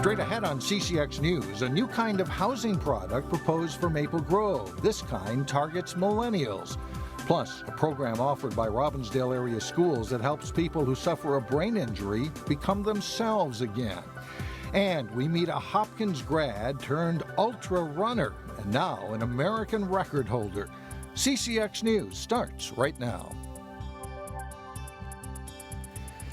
Straight ahead on CCX News, a new kind of housing product proposed for Maple Grove. This kind targets millennials. Plus, a program offered by Robbinsdale area schools that helps people who suffer a brain injury become themselves again. And we meet a Hopkins grad turned ultra runner, and now an American record holder. CCX News starts right now.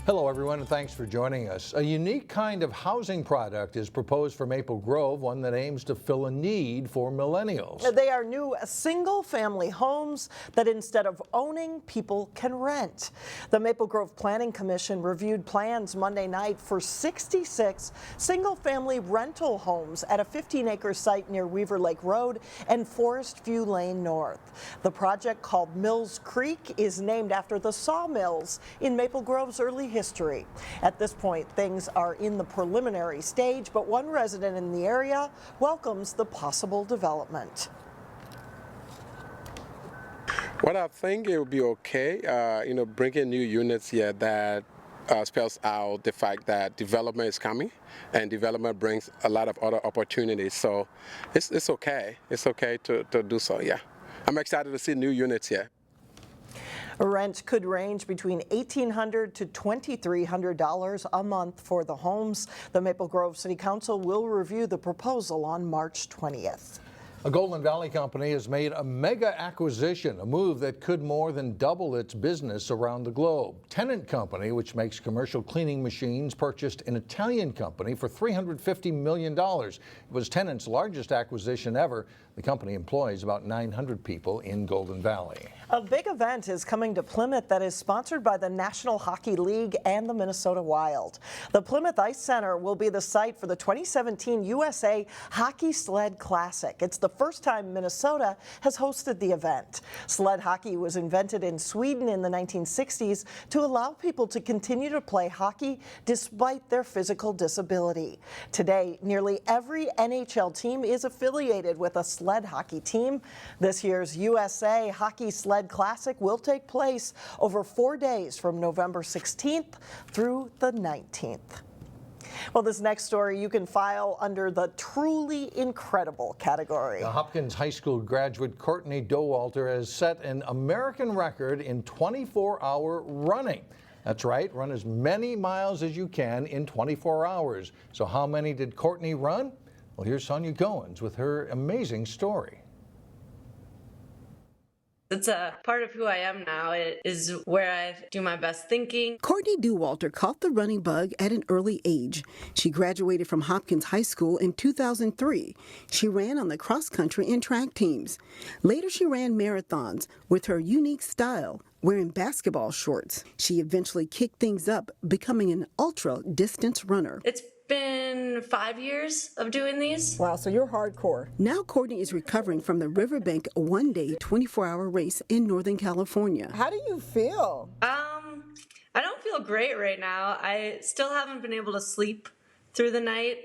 Hello everyone, and thanks for joining us. A unique kind of housing product is proposed for Maple Grove, one that aims to fill a need for millennials. They are new single-family homes that instead of owning, people can rent. The Maple Grove Planning Commission reviewed plans Monday night for 66 single-family rental homes at a 15-acre site near Weaver Lake Road and Forest View Lane North. The project, called Mills Creek, is named after the sawmills in Maple Grove's early history. At this point, things are in the preliminary stage, but one resident in the area welcomes the possible development. Well, I think it will be okay. Bringing new units here that spells out the fact that development is coming, and development brings a lot of other opportunities. So it's okay. It's okay to do so. Yeah, I'm excited to see new units here. Rent could range between $1,800 to $2,300 a month for the homes. The Maple Grove City Council will review the proposal on March 20th. A Golden Valley company has made a mega acquisition, a move that could more than double its business around the globe. Tennant Company, which makes commercial cleaning machines, purchased an Italian company for $350 million. It was Tennant's largest acquisition ever. The company employs about 900 people in Golden Valley. A big event is coming to Plymouth that is sponsored by the National Hockey League and the Minnesota Wild. The Plymouth Ice Center will be the site for the 2017 USA Hockey Sled Classic. It's the first time Minnesota has hosted the event. Sled hockey was invented in Sweden in the 1960s to allow people to continue to play hockey despite their physical disability. Today, nearly every NHL team is affiliated with a sled hockey team. This year's USA Hockey Sled Classic will take place over 4 days from November 16th through the 19th. Well, this next story you can file under the truly incredible category. The Hopkins High School graduate Courtney Dowalter has set an American record in 24-hour running. That's right, run as many miles as you can in 24 hours. So how many did Courtney run? Well, here's Sonia Goins with her amazing story. It's a part of who I am now. It is where I do my best thinking. Courtney Dowalter caught the running bug at an early age. She graduated from Hopkins High School in 2003. She ran on the cross-country and track teams. Later, she ran marathons with her unique style, wearing basketball shorts. She eventually kicked things up, becoming an ultra-distance runner. It's been 5 years of doing these. Wow, so you're hardcore. Now Courtney is recovering from the Riverbank one-day 24-hour race in Northern California. How do you feel? I don't feel great right now. I still haven't been able to sleep through the night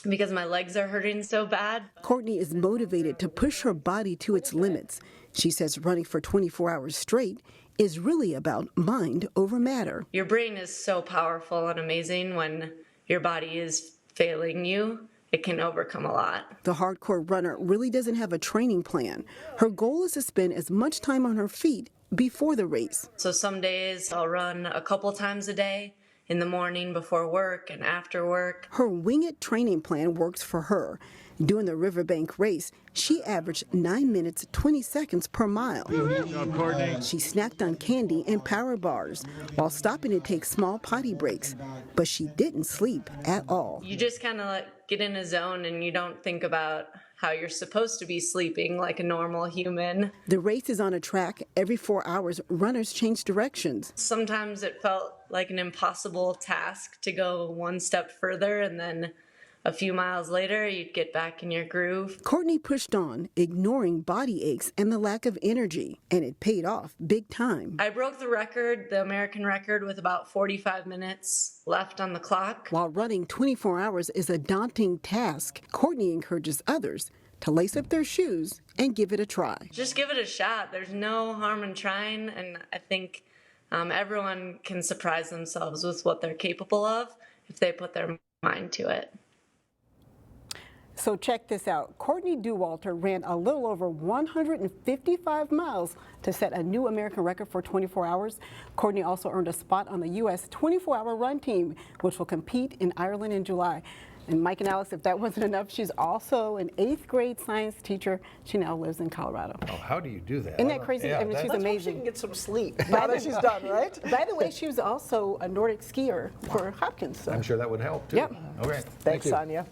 because my legs are hurting so bad. Courtney is motivated to push her body to its limits. She says running for 24 hours straight is really about mind over matter. Your brain is so powerful and amazing. When your body is failing you, it can overcome a lot. The hardcore runner really doesn't have a training plan. Her goal is to spend as much time on her feet before the race. So some days I'll run a couple times a day, in the morning before work and after work. Her Wing It training plan works for her. During the Riverbank race, she averaged 9 minutes 20 seconds per mile. She snacked on candy and power bars while stopping to take small potty breaks, but she didn't sleep at all. You just kind of get in a zone and you don't think about how you're supposed to be sleeping like a normal human. The race is on a track. Every 4 hours, runners change directions. Sometimes it felt like an impossible task to go one step further, and then a few miles later, you'd get back in your groove. Courtney pushed on, ignoring body aches and the lack of energy, and it paid off big time. I broke the record, the American record, with about 45 minutes left on the clock. While running 24 hours is a daunting task, Courtney encourages others to lace up their shoes and give it a try. Just give it a shot. There's no harm in trying, and I think everyone can surprise themselves with what they're capable of if they put their mind to it. So check this out. Courtney Dewalter ran a little over 155 miles to set a new American record for 24 hours. Courtney also earned a spot on the U.S. 24-hour run team, which will compete in Ireland in July. And Mike and Alex, if that wasn't enough, she's also an 8th grade science teacher. She now lives in Colorado. Oh, how do you do that? Isn't that crazy? Yeah, I mean, she's Let's hope amazing. she can get some sleep now that she's done, right? By the way, she was also a Nordic skier for Hopkins. So. I'm sure that would help too. Yep. Okay. Thanks, you. Sonia.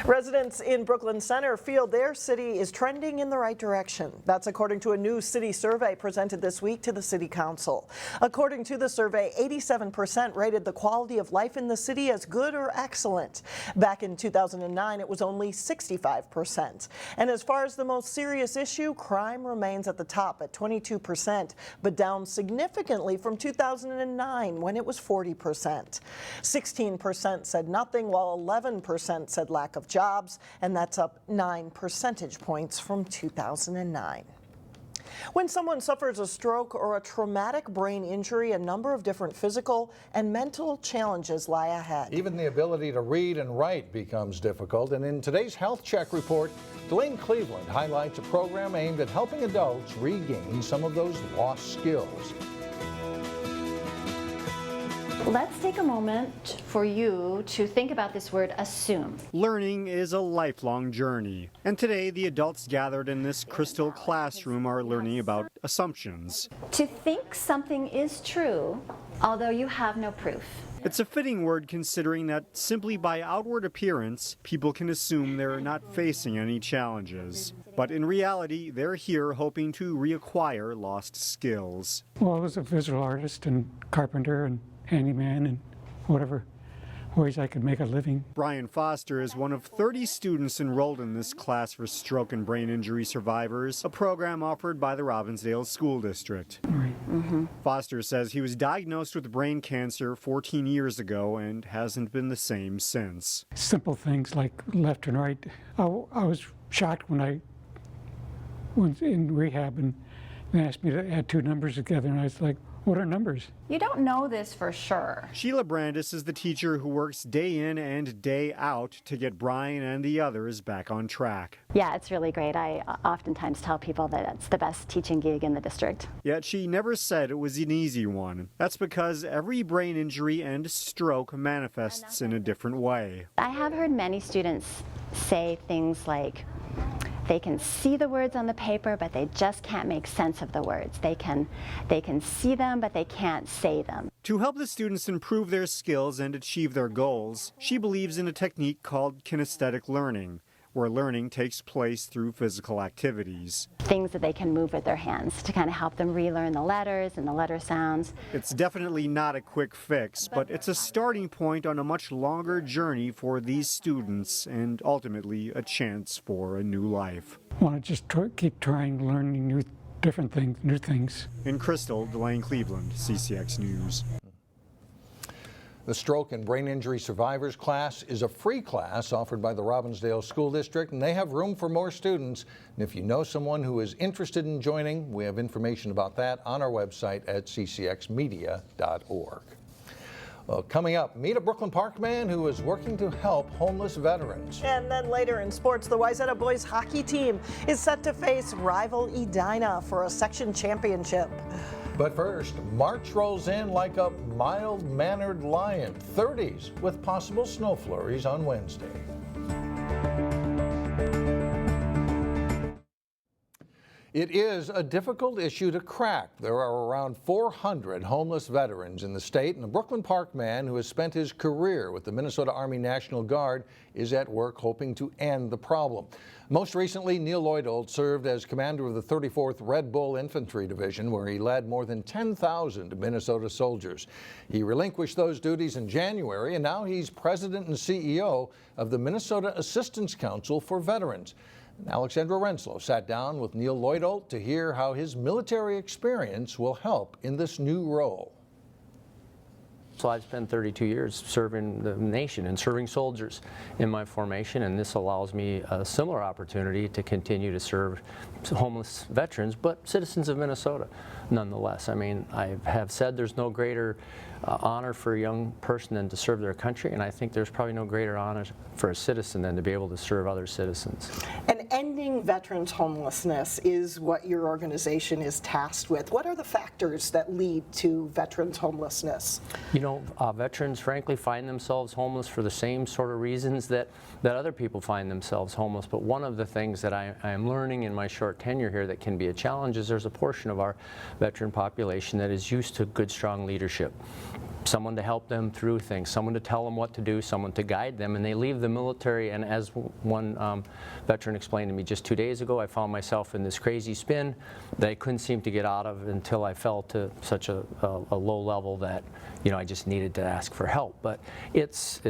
Residents in Brooklyn Center feel their city is trending in the right direction. That's according to a new city survey presented this week to the City Council. According to the survey, 87% rated the quality of life in the city as good or excellent. Back in 2009, it was only 65%. And as far as the most serious issue, crime remains at the top at 22%, but down significantly from 2009 when it was 40%. 16% said nothing, while 11% said lack of jobs, and that's up 9 percentage points from 2009. When someone suffers a stroke or a traumatic brain injury, a number of different physical and mental challenges lie ahead. Even the ability to read and write becomes difficult. And in today's Health Check report, Delane Cleveland highlights a program aimed at helping adults regain some of those lost skills. Let's take a moment for you to think about this word assume. Learning is a lifelong journey, and today the adults gathered in this crystal classroom are learning about assumptions. To think something is true, although you have no proof. It's a fitting word considering that simply by outward appearance, people can assume they're not facing any challenges. But in reality, they're here hoping to reacquire lost skills. Well, I was a visual artist and carpenter and handyman and whatever ways I could make a living. Brian Foster is one of 30 students enrolled in this class for stroke and brain injury survivors, a program offered by the Robbinsdale School District. Right. Foster says he was diagnosed with brain cancer 14 years ago and hasn't been the same since. Simple things like left and right. I was shocked when I was in rehab and they asked me to add 2 numbers together, and I was like, what are numbers? You don't know this for sure. Sheila Brandis is the teacher who works day in and day out to get Brian and the others back on track. Yeah, it's really great. I oftentimes tell people that it's the best teaching gig in the district. Yet she never said it was an easy one. That's because every brain injury and stroke manifests in a different way. I have heard many students say things like, they can see the words on the paper, but they just can't make sense of the words. They can see them, but they can't say them. To help the students improve their skills and achieve their goals, she believes in a technique called kinesthetic learning, where learning takes place through physical activities. Things that they can move with their hands to kind of help them relearn the letters and the letter sounds. It's definitely not a quick fix, but it's a starting point on a much longer journey for these students and ultimately a chance for a new life. I want to just keep trying, learning different things, new things. In Crystal, Delane Cleveland, CCX News. The Stroke and Brain Injury Survivors class is a free class offered by the Robbinsdale School District, and they have room for more students. And if you know someone who is interested in joining, we have information about that on our website at ccxmedia.org. Well, coming up, meet a Brooklyn Park man who is working to help homeless veterans. And then later in sports, the Wayzata boys hockey team is set to face rival Edina for a section championship. But first, March rolls in like a mild-mannered lion, 30s with possible snow flurries on Wednesday. It is a difficult issue to crack. There are around 400 homeless veterans in the state, and a Brooklyn Park man who has spent his career with the Minnesota Army National Guard is at work hoping to end the problem. Most recently, Neil Lloydold served as commander of the 34th Red Bull Infantry Division, where he led more than 10,000 Minnesota soldiers. He relinquished those duties in January, and now he's president and CEO of the Minnesota Assistance Council for Veterans. And Alexandra Renslow sat down with Neil Lloydold to hear how his military experience will help in this new role. So I've spent 32 years serving the nation and serving soldiers in my formation, and this allows me a similar opportunity to continue to serve homeless veterans, but citizens of Minnesota nonetheless. I mean, I have said there's no greater honor for a young person than to serve their country, and I think there's probably no greater honor for a citizen than to be able to serve other citizens. And ending veterans homelessness is what your organization is tasked with. What are the factors that lead to veterans homelessness? You know, veterans frankly find themselves homeless for the same sort of reasons that other people find themselves homeless, but one of the things that I am learning in my short tenure here that can be a challenge is there's a portion of our veteran population that is used to good, strong leadership. Someone to help them through things, someone to tell them what to do, someone to guide them, and they leave the military, and as one veteran explained to me just 2 days ago, I found myself in this crazy spin that I couldn't seem to get out of until I fell to such a low level that, you know, I just needed to ask for help. But it's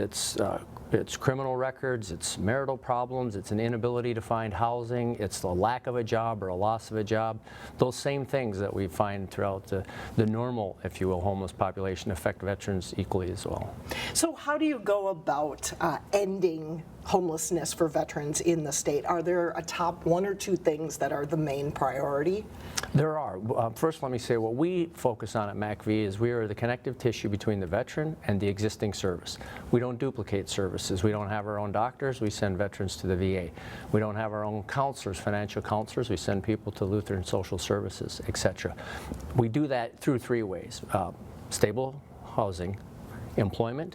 criminal records, it's marital problems, it's an inability to find housing, it's the lack of a job or a loss of a job. Those same things that we find throughout the normal, if you will, homeless population affect veterans equally as well. So how do you go about ending homelessness for veterans in the state? Are there a top 1 or 2 things that are the main priority? There are. First, let me say what we focus on at MACV is we are the connective tissue between the veteran and the existing service. We don't duplicate services. We don't have our own doctors. We send veterans to the VA. We don't have our own counselors, financial counselors. We send people to Lutheran Social Services, etc. We do that through 3 ways. Stable housing, employment,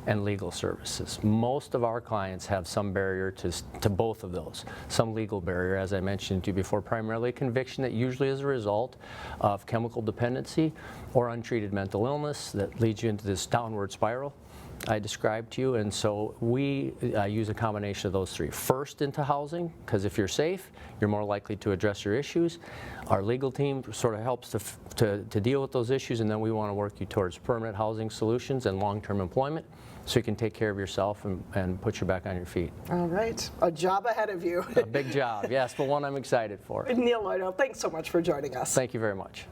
and legal services. Most of our clients have some barrier to both of those. Some legal barrier, as I mentioned to you before, primarily a conviction that usually is a result of chemical dependency or untreated mental illness that leads you into this downward spiral I described to you, and so we use a combination of those 3. First, into housing, because if you're safe, you're more likely to address your issues. Our legal team sort of helps to deal with those issues, and then we want to work you towards permanent housing solutions and long-term employment so you can take care of yourself and put you back on your feet. All right, a job ahead of you. A big job, yes, but one I'm excited for. Neil Lloyd, thanks so much for joining us. Thank you very much.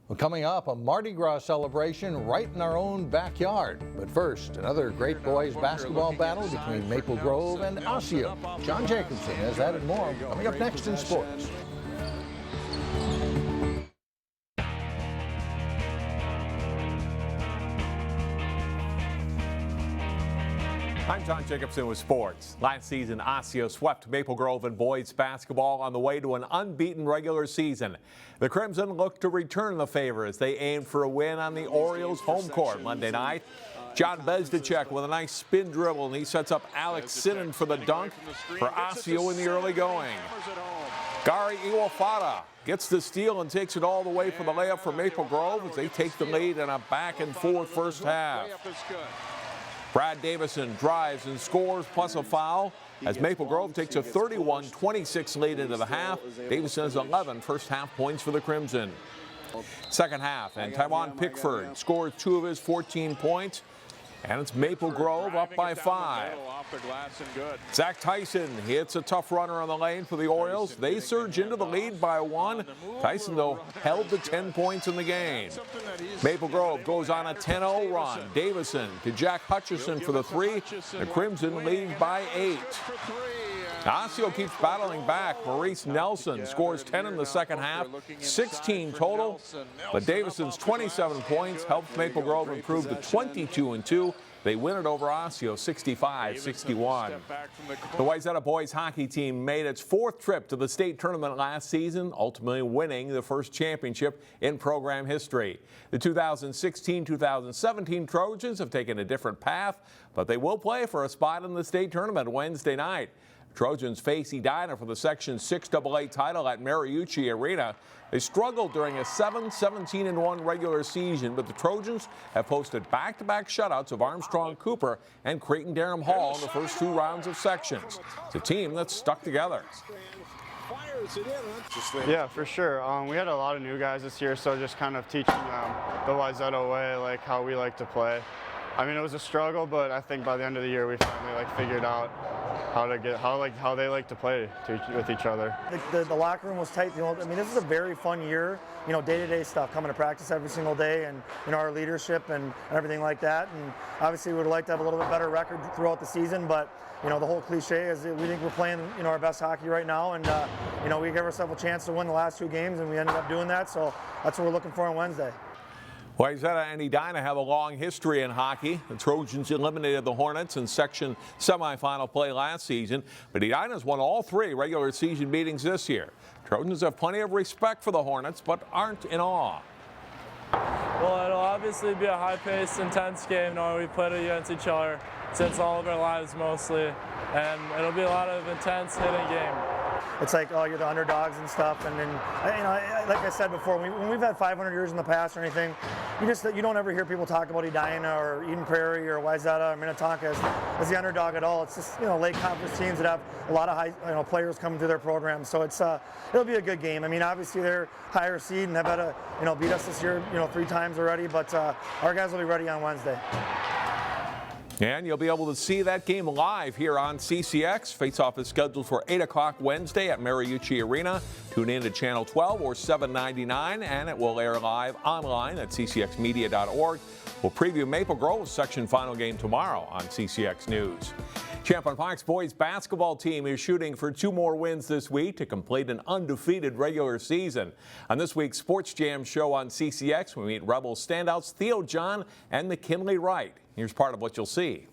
Well, coming up, a Mardi Gras celebration right in our own backyard. But first, another great boys basketball battle between Maple Grove and Osseo. John Jacobson has that and more coming up next in sports. I'm John Jacobson with sports. Last season, Osseo swept Maple Grove in boys basketball on the way to an unbeaten regular season. The Crimson look to return the favor as they aim for a win on the Orioles' home court Monday night. John Bezdacek with a nice spin dribble, and he sets up Alex Sinnen for the dunk for Osseo in the early going. Gary Iwafata gets the steal and takes it all the way for the layup for Maple Grove as they take the lead in a back-and-forth first half. Brad Davison drives and scores plus a foul as Maple Grove takes a 31-26 lead into the half. Davison has 11 first half points for the Crimson. Second half, and Tywan Pickford scores 2 of his 14 points. And it's Maple Grove up by 5. Zach Tyson hits a tough runner on the lane for the Orioles. They surge into the lead by 1. Tyson, though, held to 10 points in the game. Maple Grove goes on a 10-0 run. Davison to Jack Hutchison for the 3. The Crimson lead by 8. Osseo keeps battling back. Maurice Nelson scores 10 in the second half, 16 total. But Davison's 27 points helps Maple Grove improve to 22-2. They win it over Osseo 65-61. The Wayzata boys hockey team made its 4th trip to the state tournament last season, ultimately winning the first championship in program history. The 2016-2017 Trojans have taken a different path, but they will play for a spot in the state tournament Wednesday night. Trojans face Edina for the Section 6AA title at Mariucci Arena. They struggled during a 7-17-1 regular season, but the Trojans have posted back-to-back shutouts of Armstrong Cooper and Creighton-Durham Hall in the first 2 rounds of sections. It's a team that's stuck together. Yeah, for sure. We had a lot of new guys this year, so just kind of teaching them the Wayzata way, like how we like to play. I mean, it was a struggle, but I think by the end of the year we finally figured out how they like to play with each other. The locker room was tight. I mean, this is a very fun year. Day-to-day stuff, coming to practice every single day, and our leadership and everything like that. And obviously, we would like to have a little bit better record throughout the season, but the whole cliche is that we think we're playing our best hockey right now, and we gave ourselves a chance to win the last 2 games, and we ended up doing that. So that's what we're looking for on Wednesday. Wayzata and Edina have a long history in hockey. The Trojans eliminated the Hornets in section semifinal play last season, but Edina's won all 3 regular season meetings this year. Trojans have plenty of respect for the Hornets, but aren't in awe. Well, it'll obviously be a high-paced, intense game knowing we played against each other since all of our lives mostly, and it'll be a lot of intense hitting game. It's like, oh, you're the underdogs and stuff, and then, like I said before, when we've had 500 years in the past or anything, you don't ever hear people talk about Edina or Eden Prairie or Wayzata or Minnetonka as the underdog at all. It's just, Lake Conference teams that have a lot of high, players coming through their program, so it'll be a good game. I mean, obviously they're higher seed and have had to, beat us this year, 3 times already, but our guys will be ready on Wednesday. And you'll be able to see that game live here on CCX. Face-off is scheduled for 8 o'clock Wednesday at Mariucci Arena. Tune in to Channel 12 or $7.99, and it will air live online at ccxmedia.org. We'll preview Maple Grove's section final game tomorrow on CCX News. Champlain Park's boys basketball team is shooting for 2 more wins this week to complete an undefeated regular season. On this week's Sports Jam show on CCX, we meet Rebels standouts Theo, John, and McKinley Wright. Here's part of what you'll see.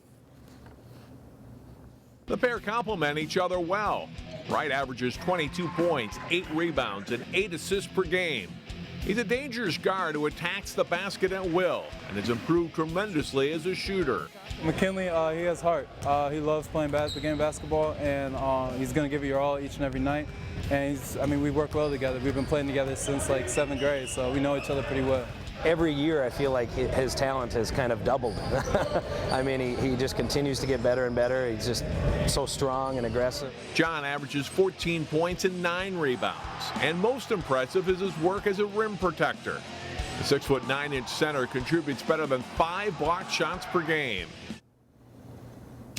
The pair complement each other well. Wright averages 22 points, 8 rebounds, and 8 assists per game. He's a dangerous guard who attacks the basket at will and has improved tremendously as a shooter. McKinley, he has heart. He loves playing basketball, and he's going to give it your all each and every night. And we work well together. We've been playing together since 7th grade, so we know each other pretty well. Every year I feel like his talent has kind of doubled. He just continues to get better and better. He's just so strong and aggressive. John averages 14 points and 9 rebounds. And most impressive is his work as a rim protector. The 6'9" center contributes better than 5 blocked shots per game.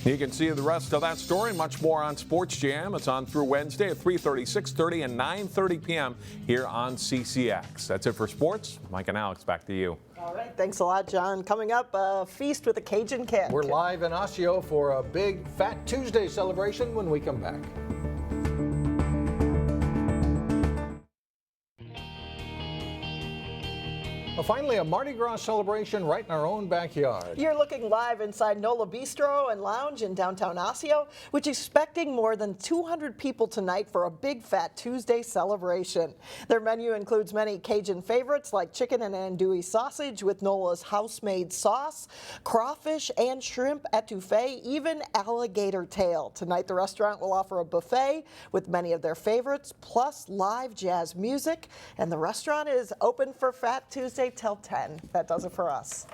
You can see the rest of that story and much more on Sports Jam. It's on through Wednesday at 3:30, 6:30, and 9:30 p.m. here on CCX. That's it for sports. Mike and Alex, back to you. All right, thanks a lot, John. Coming up, a feast with a Cajun kick. We're live in Osseo for a big Fat Tuesday celebration when we come back. Well, finally, a Mardi Gras celebration right in our own backyard. You're looking live inside Nola Bistro and Lounge in downtown Osseo, which is expecting more than 200 people tonight for a big Fat Tuesday celebration. Their menu includes many Cajun favorites like chicken and andouille sausage with Nola's house-made sauce, crawfish and shrimp etouffee, even alligator tail. Tonight, the restaurant will offer a buffet with many of their favorites, plus live jazz music, and the restaurant is open for Fat Tuesday till 10. That does it for us.